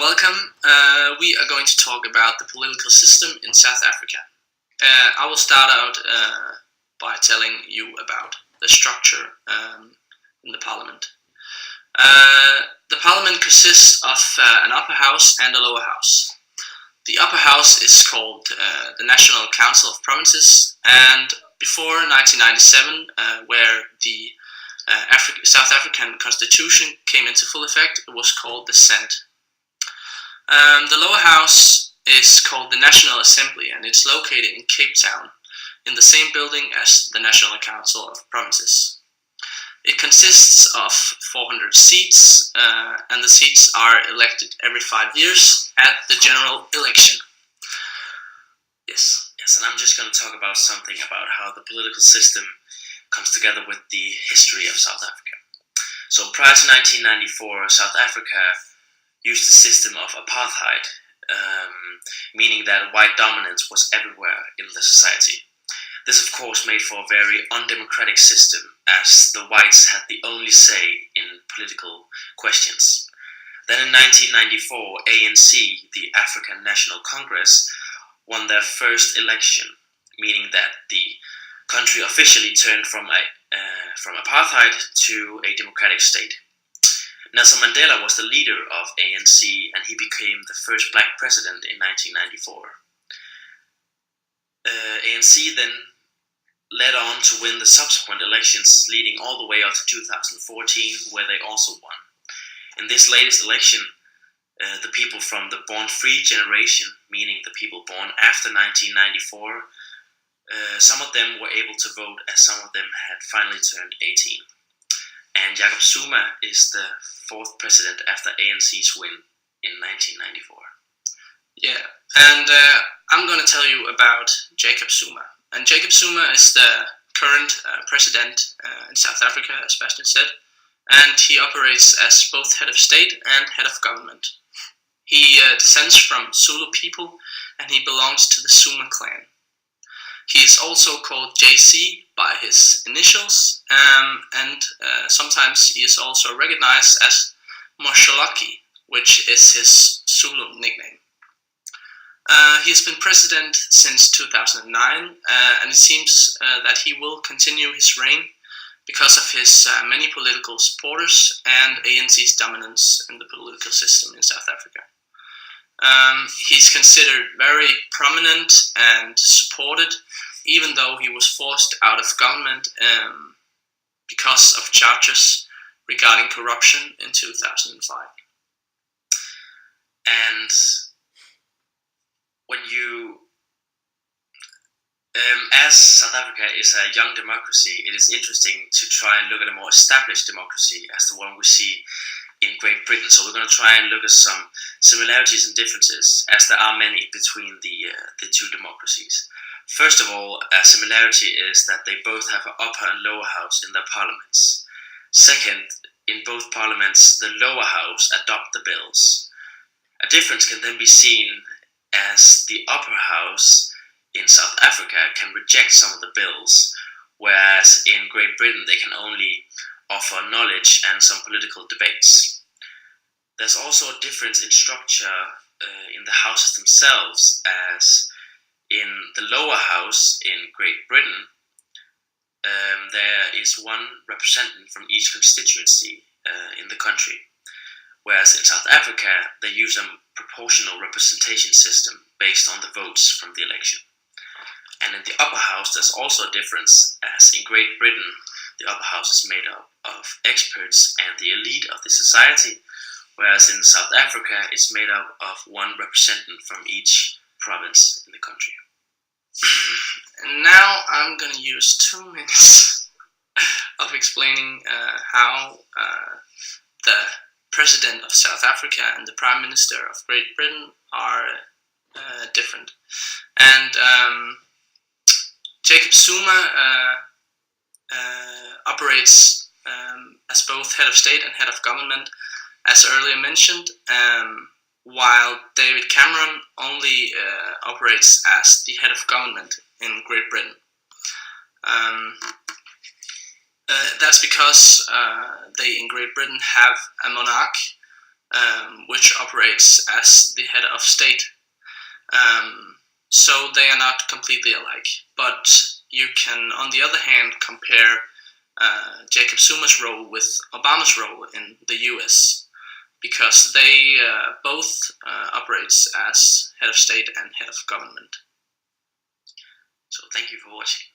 welcome. We are going to talk about the political system in South Africa. I will start out by telling you about the structure in the parliament. The parliament consists of an upper house and a lower house. The upper house is called the National Council of Provinces, and before 1997, where the South African Constitution came into full effect, it was called the Senate. The lower house is called the National Assembly, and it's located in Cape Town, in the same building as the National Council of Provinces. It consists of 400 seats, and the seats are elected every 5 years at the general election. Yes, and I'm just going to talk about something about how the political system comes together with the history of South Africa. So prior to 1994, South Africa used a system of apartheid, meaning that white dominance was everywhere in the society. This, of course, made for a very undemocratic system, as the whites had the only say in political questions. Then in 1994, ANC, the African National Congress, won their first election, meaning that the country officially turned from apartheid to a democratic state. Nelson Mandela was the leader of ANC, and he became the first black president in 1994. ANC then led on to win the subsequent elections, leading all the way up to 2014, where they also won. In this latest election, the people from the Born Free generation, meaning the people born after 1994, some of them were able to vote, as some of them had finally turned 18. And Jacob Zuma is the fourth president after ANC's win in 1994. Yeah, and I'm going to tell you about Jacob Zuma. And Jacob Zuma is the current president in South Africa, as Bastian said, and he operates as both head of state and head of government. He descends from Zulu people, and he belongs to the Zuma clan. He is also called JC by his initials, and sometimes he is also recognized as Moshalaki, which is his Zulu nickname. He has been president since 2009, and it seems that he will continue his reign because of his many political supporters and ANC's dominance in the political system in South Africa. He's considered very prominent and supported, even though he was forced out of government because of charges regarding corruption in 2005. And when you, as South Africa is a young democracy, it is interesting to try and look at a more established democracy as the one we see in Great Britain. So we're going to try and look at some similarities and differences, as there are many between the two democracies. First of all, a similarity is that they both have an upper and lower house in their parliaments. Second, in both parliaments, the lower house adopt the bills. A difference can then be seen as the upper house in South Africa can reject some of the bills, whereas in Great Britain they can only offer knowledge and some political debates. There's also a difference in structure in the houses themselves, as in the lower house in Great Britain, there is one representative from each constituency in the country, whereas in South Africa they use a proportional representation system based on the votes from the election. And in the upper house there's also a difference, as in Great Britain the upper house is made up of experts and the elite of the society, whereas in South Africa it's made up of one representative from each province in the country. And now I'm going to use 2 minutes of explaining how the President of South Africa and the Prime Minister of Great Britain are different. And Jacob Zuma operates as both head of state and head of government, as earlier mentioned, while David Cameron only operates as the head of government in Great Britain. That's because they in Great Britain have a monarch which operates as the head of state. So they are not completely alike, but you can, on the other hand, compare Jacob Zuma's role with Obama's role in the U.S. because they both operates as head of state and head of government. So thank you for watching.